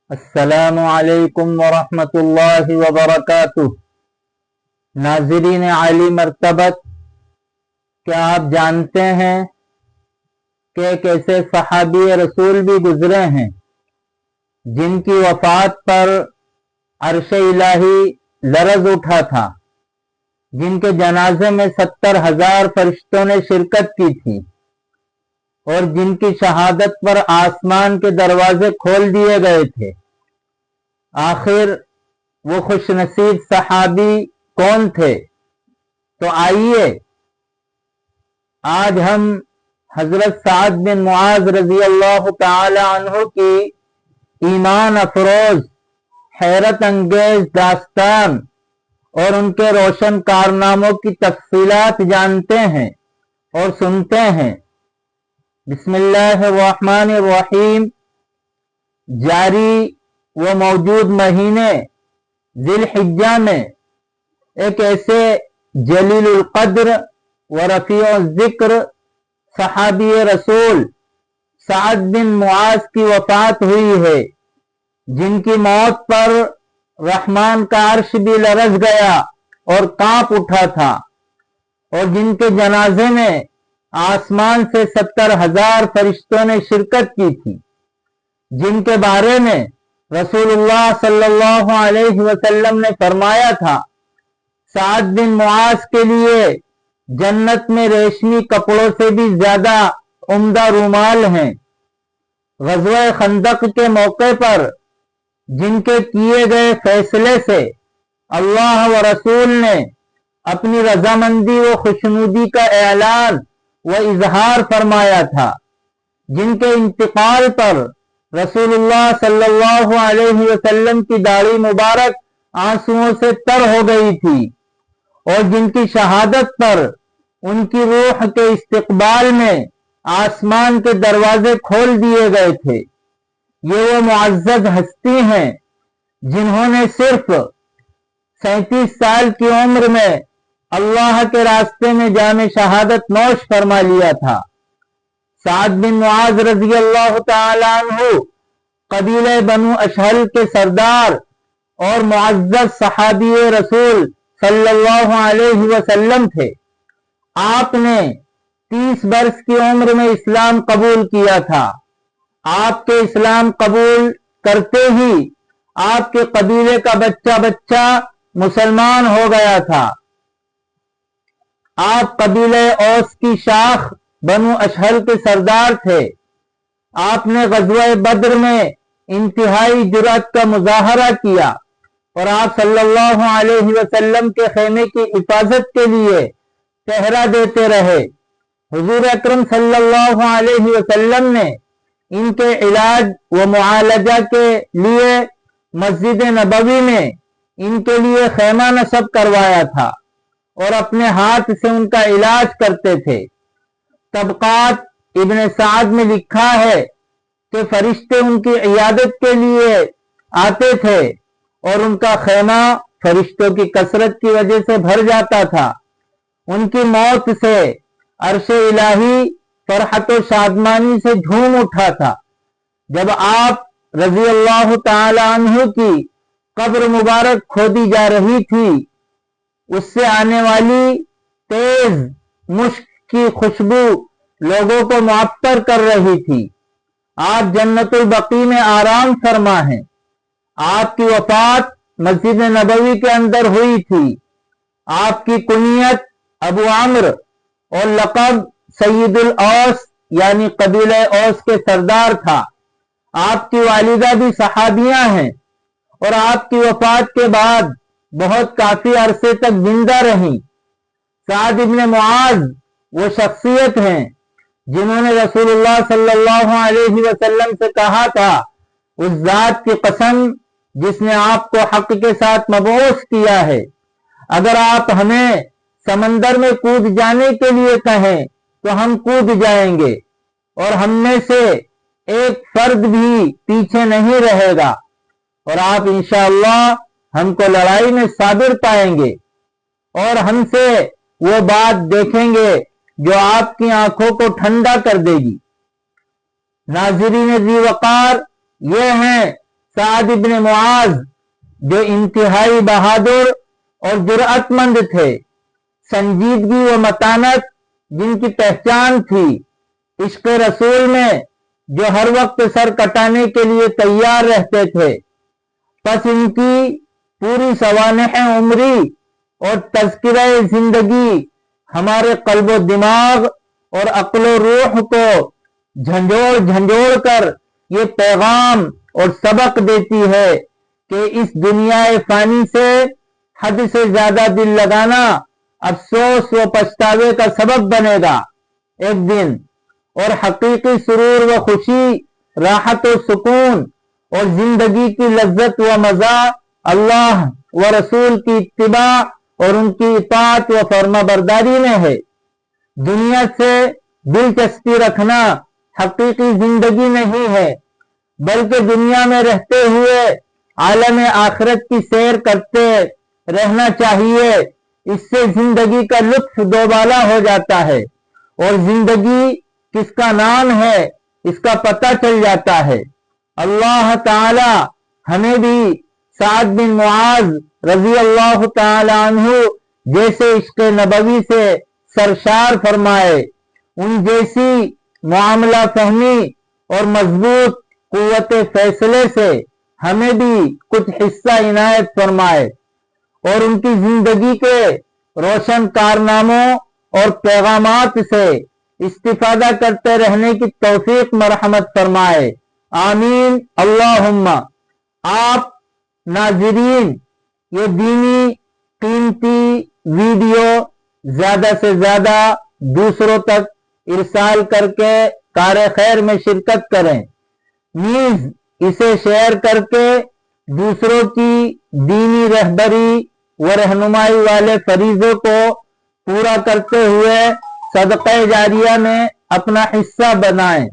السلام علیکم ورحمۃ اللہ وبرکاتہ۔ ناظرین عالی مرتبت، کیا آپ جانتے ہیں کہ ایک ایسے صحابی رسول بھی گزرے ہیں جن کی وفات پر عرش الہی لرز اٹھا تھا، جن کے جنازے میں 70,000 فرشتوں نے شرکت کی تھی اور جن کی شہادت پر آسمان کے دروازے کھول دیے گئے تھے؟ آخر وہ خوش نصیب صحابی کون تھے؟ تو آئیے آج ہم حضرت سعد بن معاذ رضی اللہ تعالی عنہ کی ایمان افروز حیرت انگیز داستان اور ان کے روشن کارناموں کی تفصیلات جانتے ہیں اور سنتے ہیں۔ بسم اللہ الرحمن الرحیم۔ جاری و موجود مہینے ذی الحجہ میں ایک ایسے جلیل القدر و رفیع الذکر صحابی رسول سعد بن معاذ کی وفات ہوئی ہے، جن کی موت پر رحمان کا عرش بھی لرز گیا اور کانپ اٹھا تھا، اور جن کے جنازے میں آسمان سے 70,000 فرشتوں نے شرکت کی تھی، جن کے بارے میں رسول اللہ صلی اللہ علیہ وسلم نے فرمایا تھا، سعد بن معاذ کے لیے جنت میں ریشمی کپڑوں سے بھی زیادہ عمدہ رومال ہیں۔ غزوہ خندق کے موقع پر جن کے کیے گئے فیصلے سے اللہ و رسول نے اپنی رضامندی و خوشنودی کا اعلان و اظہار فرمایا تھا، جن کے انتقال پر رسول اللہ صلی اللہ علیہ وسلم کی داڑھی مبارک آنسوؤں سے تر ہو گئی تھی، اور جن کی شہادت پر ان کی روح کے استقبال میں آسمان کے دروازے کھول دیے گئے تھے۔ یہ وہ معزز ہستی ہیں جنہوں نے صرف 37 سال کی عمر میں اللہ کے راستے میں جام شہادت نوش فرما لیا تھا۔ سعد بن معاذ رضی اللہ تعالی عنہ قبیلہ بنو اشہل کے سردار اور معزز صحابی رسول صلی اللہ علیہ وسلم تھے۔ آپ نے 30 برس کی عمر میں اسلام قبول کیا تھا۔ آپ کے اسلام قبول کرتے ہی آپ کے قبیلے کا بچہ بچہ مسلمان ہو گیا تھا۔ آپ قبیلہ اوس کی شاخ بنو اشہل کے سردار تھے۔ آپ نے غزوہ بدر میں انتہائی جرأت کا مظاہرہ کیا اور آپ صلی اللہ علیہ وسلم کے خیمے کی حفاظت کے لیے پہرا دیتے رہے۔ حضور اکرم صلی اللہ علیہ وسلم نے ان کے علاج و معالجہ کے لیے مسجد نبوی میں ان کے لیے خیمہ نصب کروایا تھا اور اپنے ہاتھ سے ان کا علاج کرتے تھے۔ طبقات ابن سعد میں لکھا ہے کہ فرشتے ان کی عیادت کے لیے آتے تھے اور ان کا خیمہ فرشتوں کی کثرت کی وجہ سے بھر جاتا تھا۔ ان کی موت سے عرش الہی فرحت و شادمانی سے جھوم اٹھا تھا۔ جب آپ رضی اللہ تعالی عنہ کی قبر مبارک کھودی جا رہی تھی، اس سے آنے والی تیز مشک کی خوشبو لوگوں کو معطر کر رہی تھی۔ آپ جنت البقیع میں آرام فرما ہیں۔ آپ کی وفات مسجد نبوی کے اندر ہوئی تھی۔ آپ کی کنیت ابو عمرو اور لقب سید الاوس یعنی قبیلہ اوس کے سردار تھا۔ آپ کی والدہ بھی صحابیہ ہیں اور آپ کی وفات کے بعد بہت کافی عرصے تک زندہ رہیں۔ سعد بن معاذ وہ شخصیت ہیں جنہوں نے رسول اللہ صلی اللہ علیہ وسلم سے کہا تھا، اس ذات کی قسم جس نے آپ کو حق کے ساتھ مبعوث کیا ہے، اگر آپ ہمیں سمندر میں کود جانے کے لیے کہیں تو ہم کود جائیں گے اور ہم میں سے ایک فرد بھی پیچھے نہیں رہے گا، اور آپ انشاءاللہ ہم کو لڑائی میں صابر پائیں گے اور ہم سے وہ بات دیکھیں گے جو آپ کی آنکھوں کو ٹھنڈا کر دے گی۔ ناظرین ذی وقار، یہ ہیں سعد ابن معاذ جو انتہائی بہادر اور جرأت مند تھے، سنجیدگی و متانت جن کی پہچان تھی، عشق رسول میں جو ہر وقت سر کٹانے کے لیے تیار رہتے تھے، پس ان کی پوری سوانح عمری اور تذکرہ زندگی ہمارے قلب و دماغ اور عقل و روح کو جھنجھوڑ کر یہ پیغام اور سبق دیتی ہے کہ اس دنیا فانی سے حد سے زیادہ دل لگانا افسوس و پچھتاوے کا سبب بنے گا ایک دن، اور حقیقی سرور و خوشی، راحت و سکون اور زندگی کی لذت و مزہ اللہ و رسول کی اتباع اور ان کی اطاعت و فرما برداری میں ہے۔ دنیا سے دلچسپی رکھنا حقیقی زندگی نہیں ہے، بلکہ دنیا میں رہتے ہوئے عالم آخرت کی سیر کرتے رہنا چاہیے۔ اس سے زندگی کا لطف دوبالا ہو جاتا ہے اور زندگی کس کا نام ہے اس کا پتہ چل جاتا ہے۔ اللہ تعالی ہمیں بھی سعد بن معاذ رضی اللہ تعالی عنہ جیسے عشق نبوی سے سرشار فرمائے، ان جیسی معاملہ فہمی اور مضبوط قوت فیصلے سے ہمیں بھی کچھ حصہ عنایت فرمائے، اور ان کی زندگی کے روشن کارناموں اور پیغامات سے استفادہ کرتے رہنے کی توفیق مرحمت فرمائے، آمین اللہم۔ آپ ناظرین یہ دینی قیمتی ویڈیو زیادہ سے زیادہ دوسروں تک ارسال کر کے کار خیر میں شرکت کریں، نیز اسے شیئر کر کے دوسروں کی دینی رہبری و رہنمائی والے فریضے کو پورا کرتے ہوئے صدقہ جاریہ میں اپنا حصہ بنائیں۔